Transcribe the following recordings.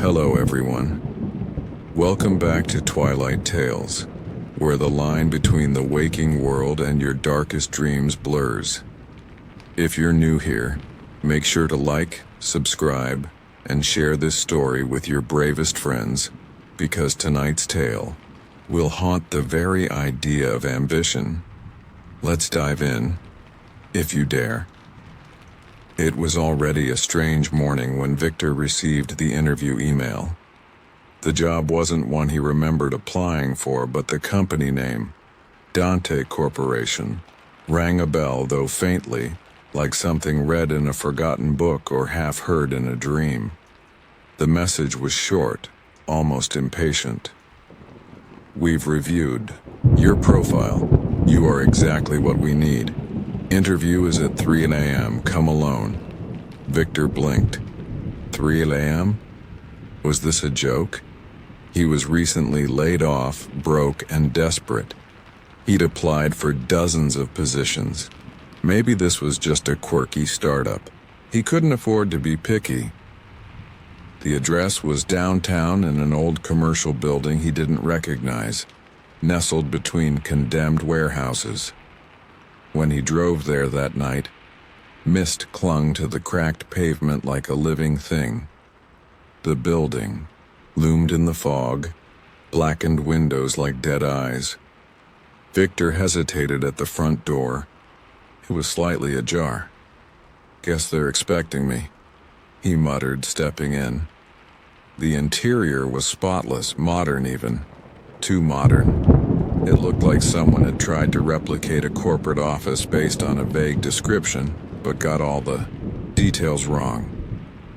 Hello everyone. Welcome back to Twilight Tales, where the line between the waking world and your darkest dreams blurs. If you're new here, make sure to like, subscribe, and share this story with your bravest friends, because tonight's tale will haunt the very idea of ambition. Let's dive in, if you dare. It was already a strange morning when Victor received the interview email. The job wasn't one he remembered applying for, but the company name, Dante Corporation, rang a bell, though faintly, like something read in a forgotten book or half heard in a dream. The message was short, almost impatient. "We've reviewed your profile. You are exactly what we need. Interview is at 3 a.m. Come alone." Victor blinked. 3 a.m.? Was this a joke? He was recently laid off, broke, and desperate. He'd applied for dozens of positions. Maybe this was just a quirky startup. He couldn't afford to be picky. The address was downtown in an old commercial building he didn't recognize, nestled between condemned warehouses. When he drove there that night, mist clung to the cracked pavement like a living thing. The building loomed in the fog, blackened windows like dead eyes. Victor hesitated at the front door. It was slightly ajar. "Guess they're expecting me," he muttered, stepping in. The interior was spotless, modern even. Too modern. It looked like someone had tried to replicate a corporate office based on a vague description, but got all the details wrong.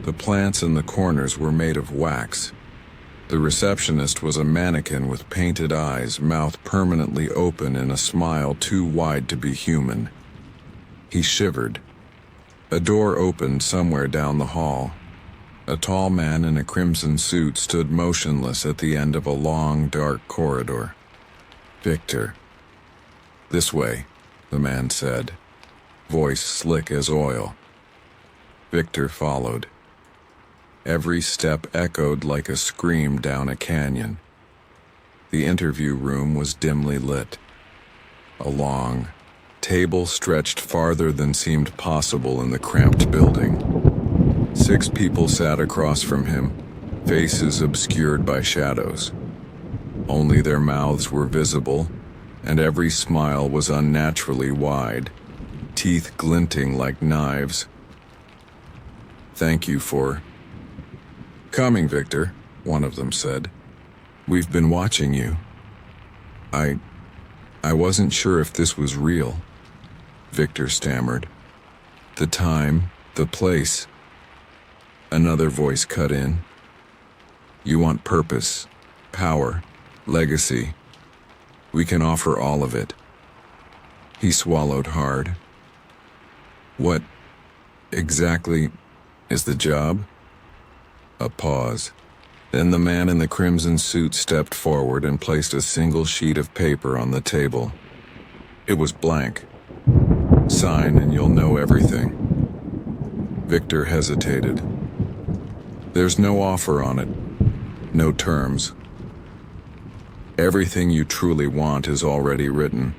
The plants in the corners were made of wax. The receptionist was a mannequin with painted eyes, mouth permanently open in a smile too wide to be human. He shivered. A door opened somewhere down the hall. A tall man in a crimson suit stood motionless at the end of a long, dark corridor. "Victor." "This way," the man said, voice slick as oil. Victor followed. Every step echoed like a scream down a canyon. The interview room was dimly lit. A long table stretched farther than seemed possible in the cramped building. 6 people sat across from him, faces obscured by shadows. Only their mouths were visible, and every smile was unnaturally wide, teeth glinting like knives. "Thank you for coming, Victor," one of them said. "We've been watching you. I wasn't sure if this was real," Victor stammered. "The time, the place." Another voice cut in. "You want purpose, power, legacy. We can offer all of it." He swallowed hard. "What exactly is the job?" A pause. Then the man in the crimson suit stepped forward and placed a single sheet of paper on the table. It was blank. "Sign and you'll know everything." Victor hesitated. "There's no offer on it. No terms. Everything you truly want is already written,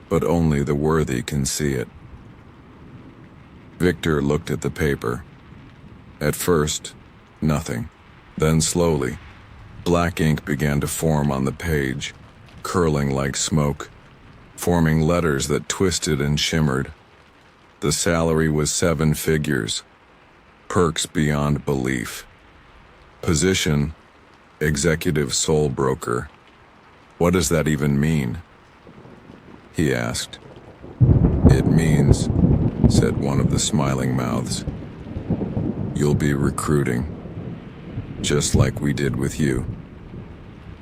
but only the worthy can see it." Victor looked at the paper. At first, nothing. Then slowly, black ink began to form on the page, curling like smoke, forming letters that twisted and shimmered. The salary was 7 figures. Perks beyond belief. Position, executive sole broker. "What does that even mean?" he asked. "It means," said one of the smiling mouths, "you'll be recruiting, just like we did with you."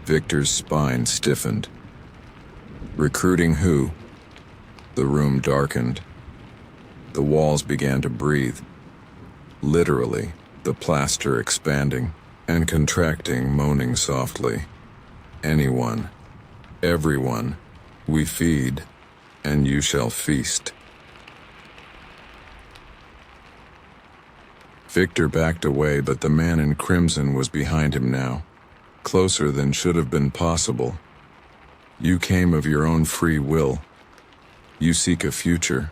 Victor's spine stiffened. "Recruiting who?" The room darkened. The walls began to breathe. Literally, the plaster expanding and contracting, moaning softly. "Anyone. Everyone. We feed, and you shall feast." Victor backed away, but the man in crimson was behind him now, closer than should have been possible. You came of your own free will. You seek a future.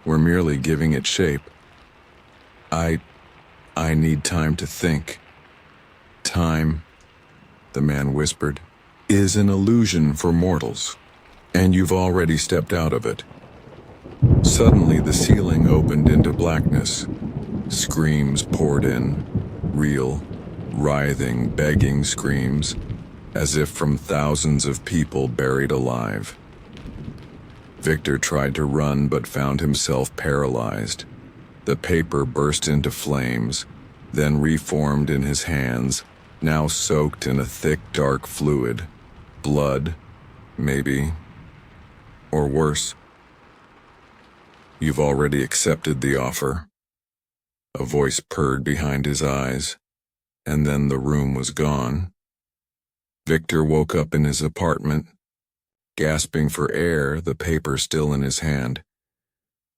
We're merely giving it shape. I need time to think. Time, the man whispered, is an illusion for mortals, and you've already stepped out of it. Suddenly the ceiling opened into blackness. Screams poured in, real, writhing, begging screams, as if from thousands of people buried alive. Victor tried to run but found himself paralyzed. The paper burst into flames, then reformed in his hands, now soaked in a thick, dark fluid. Blood, maybe, or worse. You've already accepted the offer. A voice purred behind his eyes, and then the room was gone. Victor woke up in his apartment, gasping for air, the paper still in his hand.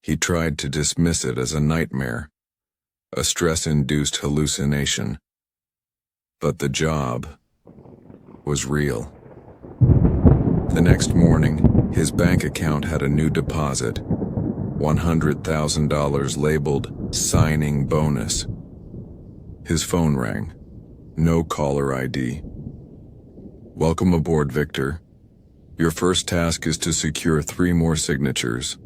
He tried to dismiss it as a nightmare, a stress-induced hallucination. But the job was real. The next morning, his bank account had a new deposit, $100,000 labeled signing bonus. His phone rang. No caller ID. Welcome aboard, Victor. Your first task is to secure 3 more signatures,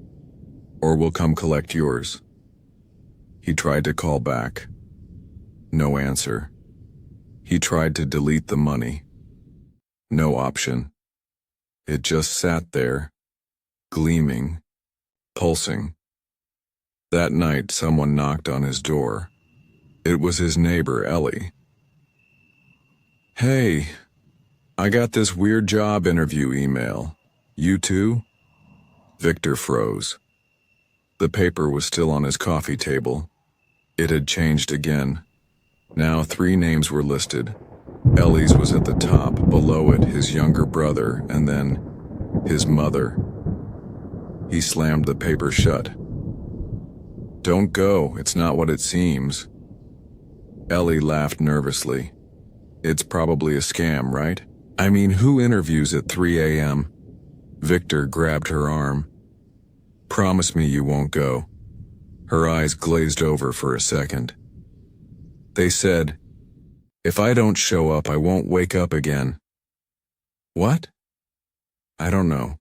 or we'll come collect yours. He tried to call back. No answer. He tried to delete the money. No option. It just sat there, gleaming, pulsing. That night, someone knocked on his door. It was his neighbor, Ellie. Hey, I got this weird job interview email. You too? Victor froze. The paper was still on his coffee table. It had changed again. Now 3 names were listed. Ellie's was at the top, below it his younger brother, and then his mother. He slammed the paper shut. Don't go, it's not what it seems. Ellie laughed nervously. It's probably a scam, right? I mean, who interviews at 3 a.m.? Victor grabbed her arm. Promise me you won't go. Her eyes glazed over for a second. They said, if I don't show up, I won't wake up again. What? I don't know.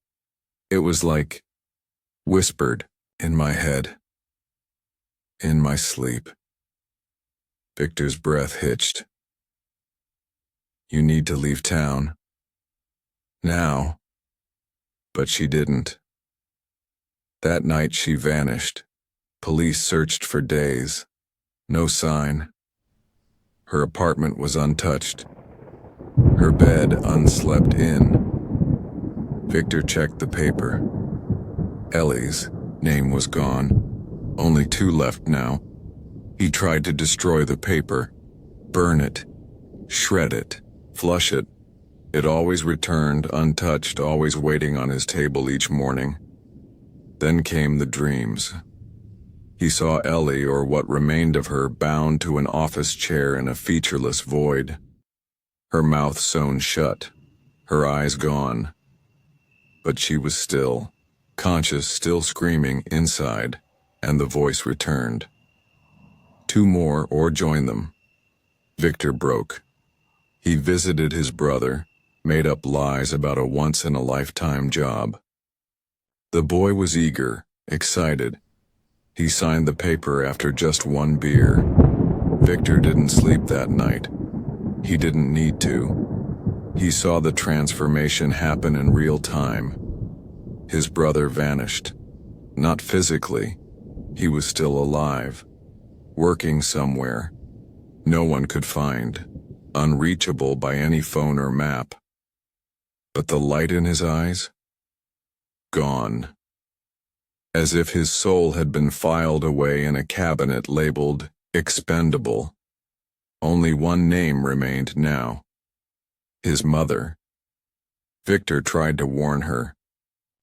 It was like, whispered in my head. In my sleep. Victor's breath hitched. You need to leave town. Now. But she didn't. That night she vanished. Police searched for days. No sign. Her apartment was untouched. Her bed unslept in. Victor checked the paper. Ellie's name was gone. Only 2 left now. He tried to destroy the paper. Burn it. Shred it. Flush it. It always returned, untouched, always waiting on his table each morning. Then came the dreams. He saw Ellie, or what remained of her, bound to an office chair in a featureless void. Her mouth sewn shut, her eyes gone. But she was still, conscious, still screaming inside, and the voice returned. 2 more, or join them. Victor broke. He visited his brother, made up lies about a once-in-a-lifetime job. The boy was eager, excited. He signed the paper after just 1 beer. Victor didn't sleep that night. He didn't need to. He saw the transformation happen in real time. His brother vanished. Not physically. He was still alive. Working somewhere. No one could find. Unreachable by any phone or map. But the light in his eyes? Gone. As if his soul had been filed away in a cabinet labeled expendable. Only 1 name remained now. His mother. Victor tried to warn her.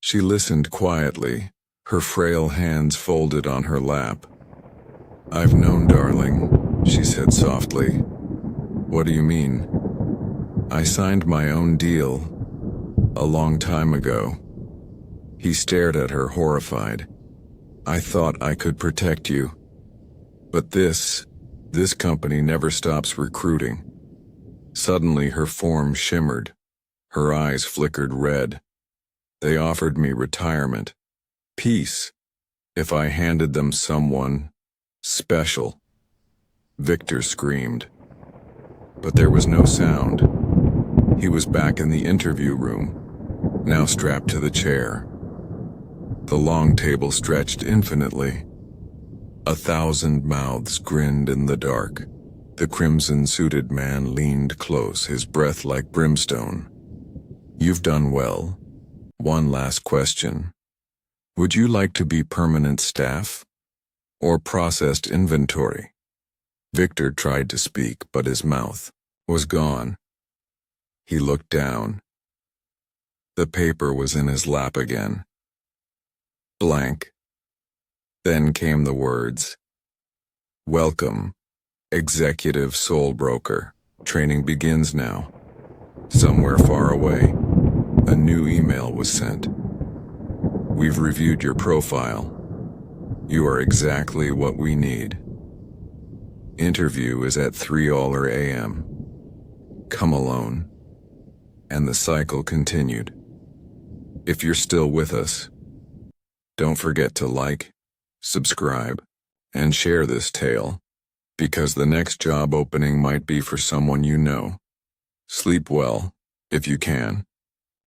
She listened quietly, her frail hands folded on her lap. I've known, darling. she said softly. What do you mean? I signed my own deal a long time ago. He stared at her, horrified. I thought I could protect you. But this company never stops recruiting. Suddenly her form shimmered. Her eyes flickered red. They offered me retirement, peace, if I handed them someone special. Victor screamed. But there was no sound. He was back in the interview room, now strapped to the chair. The long table stretched infinitely. 1,000 mouths grinned in the dark. The crimson-suited man leaned close, his breath like brimstone. You've done well. One last question. Would you like to be permanent staff or processed inventory? Victor tried to speak, but his mouth was gone. He looked down. The paper was in his lap again. Blank. Then came the words. Welcome, Executive Soul Broker. Training begins now. Somewhere far away, a new email was sent. We've reviewed your profile. You are exactly what we need. Interview is at 3 a.m. Come alone. And the cycle continued. If you're still with us, don't forget to like, subscribe, and share this tale, because the next job opening might be for someone you know. Sleep well, if you can.